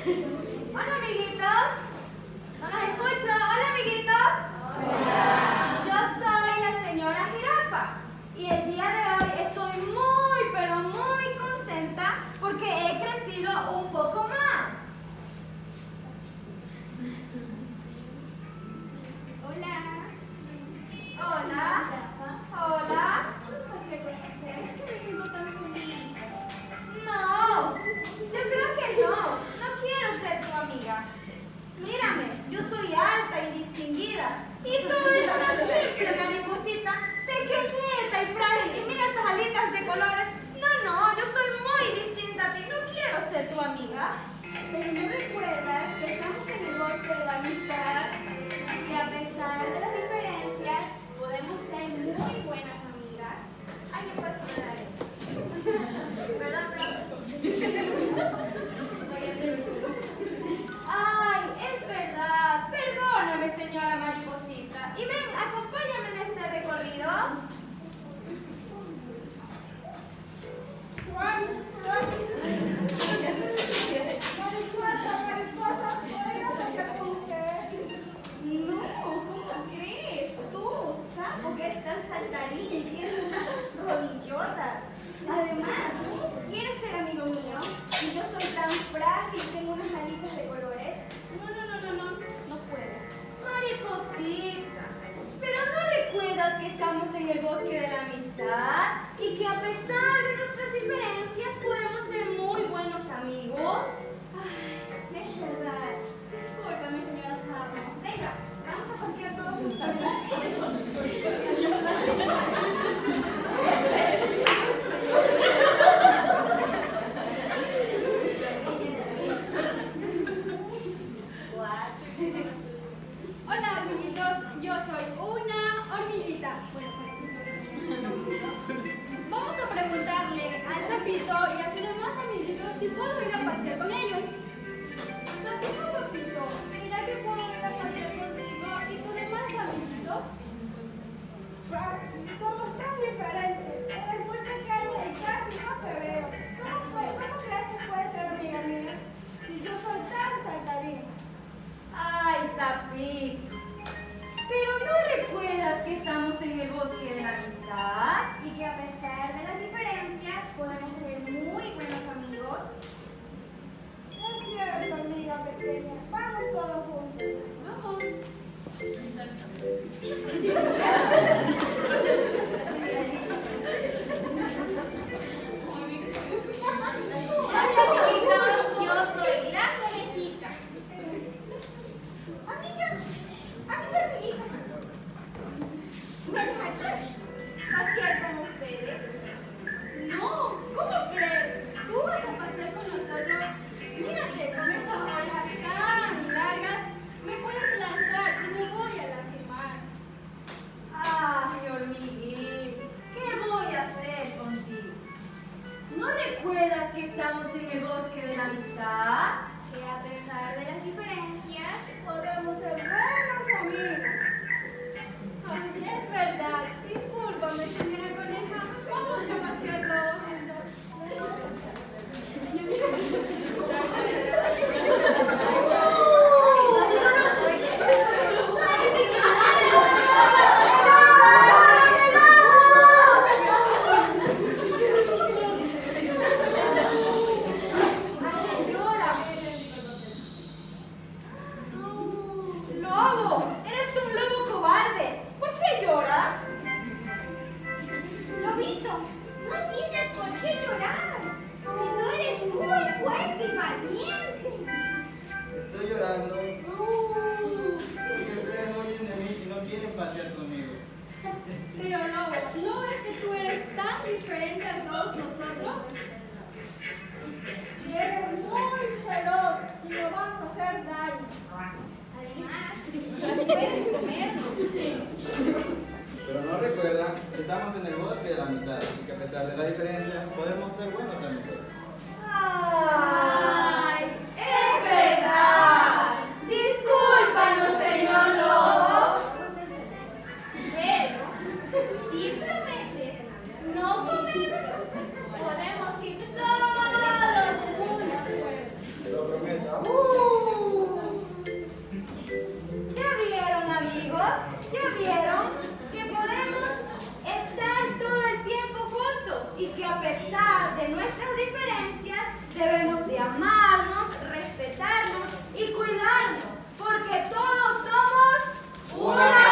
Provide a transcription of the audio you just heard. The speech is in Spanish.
Hola, amiguitos. ¿No los escucho? Hola, amiguitos. Hola. Yo soy la señora Jirafa y el día de hoy estoy muy, pero muy contenta porque he crecido un poco más. Hola. Hola. Hola. ¿Qué pasa con usted? ¿Por qué me siento tan solita? No, yo creo que no. No quiero ser tu amiga. Mírame, yo soy alta y distinguida. Y tú eres una simple mariposita, pequeñita y frágil. Y mira esas alitas de colores. No, yo soy muy distinta a ti. No quiero ser tu amiga. Pero ¿no recuerdas que estamos en el bosque de la amistad? Que a pesar de las diferencias, podemos ser muy buenas amigas. Ay, ¿me puedes poner ahí? ¿Verdad, profe? Ay, es verdad. Perdóname, señora mariposita. Y ven, acompáñame en este recorrido. Mariposa, ¿puedo ir a pasear con usted? No, ¿cómo crees? Tú, sapo, que eres tan saltarín y tienes unas rodillotas. Además, ¿quieres ser amigo mío? Y yo soy tan frágil y tengo unas alitas de colores. No puedes. Mariposita, ¿pero no recuerdas que estamos en el bosque de la amistad y que a pesar de nuestras diferencias podemos ser muy buenos amigos? Ay, es verdad. Discúlpame, señora Sapo. Venga, vamos a pasear todos juntos. Hola, amiguitos, yo soy una hormiguita. Bueno, vamos a preguntarle al sapito y a sus demás amiguitos si puedo ir a pasear con ellos. Sapito, sapito, ¿será que puedo ir a pasear contigo y tus demás amiguitos? Somos tan diferentes. Eres muy pequeña y casi no te veo. ¿Cómo crees que puedes ser amiga mía si yo soy tan saltarín? Ay, sapito, ¿pero no recuerdas que estamos en el bosque de la amistad? Y que a pesar de las diferencias podemos ser muy buenos amigos. Es cierto, amiga pequeña. Vamos todos juntos. Vamos. Hola, amiguitos, yo soy la conejita. Amiga amiguita, ¿me dejarías pasear con ustedes? No, ¿cómo crees? ¿Tú vas a pasear con nosotros? Mírate, con esas orejas tan largas, me puedes lanzar y me voy a lastimar. Ay, hormiguita, ¿qué voy a hacer contigo? ¿No recuerdas que estamos en el bosque de la amistad? Que a pesar de las diferencias podemos ser buenos amigos. Ay, es verdad. Discúlpame, señora coneja. Vamos a pasear todos juntos. ¿Alguien llora? ¡Lobo! ¡Eres un lobo cobarde! ¿Por qué lloras? Lobito, no tienes por qué llorar. Si tú eres muy fuerte y valiente. Estoy llorando porque ustedes huyen de mí y no quieren pasear conmigo. Pero Lobo, ¿no ves que tú eres tan diferente a todos nosotros? Y eres muy feroz y nos vas a hacer daño. Además, puedes comernos. Pero no recuerda que estamos en el bosque de la mitad y que a pesar de las diferencias podemos ser buenos amigos. ¡Ay! ¡Es verdad! ¡Discúlpanos, señor lobo! Pero, si prometes no comernos, podemos ir todos juntos. Te lo prometo. pesar de nuestras diferencias, debemos de amarnos, respetarnos y cuidarnos, porque todos somos una